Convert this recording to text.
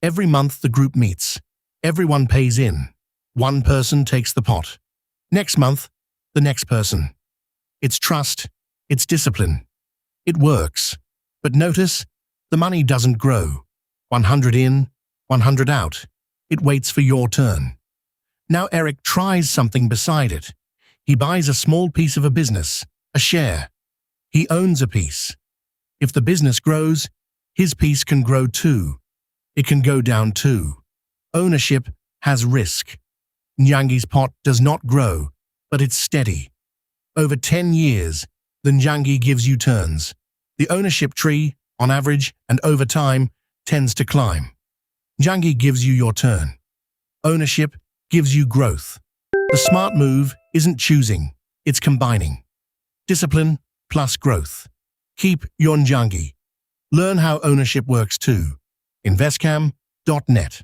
Every month the group meets. Everyone pays in. One person takes the pot. Next month, the next person. It's trust. It's discipline. It works. But notice, the money doesn't grow. 100 in, 100 out. It waits for your turn. Now Eric tries something beside it. He buys a small piece of a business, a share. He owns a piece. If the business grows, his piece can grow too. It can go down too. Ownership has risk. Njangi's pot does not grow, but it's steady. Over 10 years, the Njangi gives you turns. The ownership tree, on average and over time, tends to climb. Njangi gives you your turn. Ownership gives you growth. The smart move isn't choosing, it's combining. Discipline plus growth. Keep your Njangi. Learn how ownership works too. InvestCam.net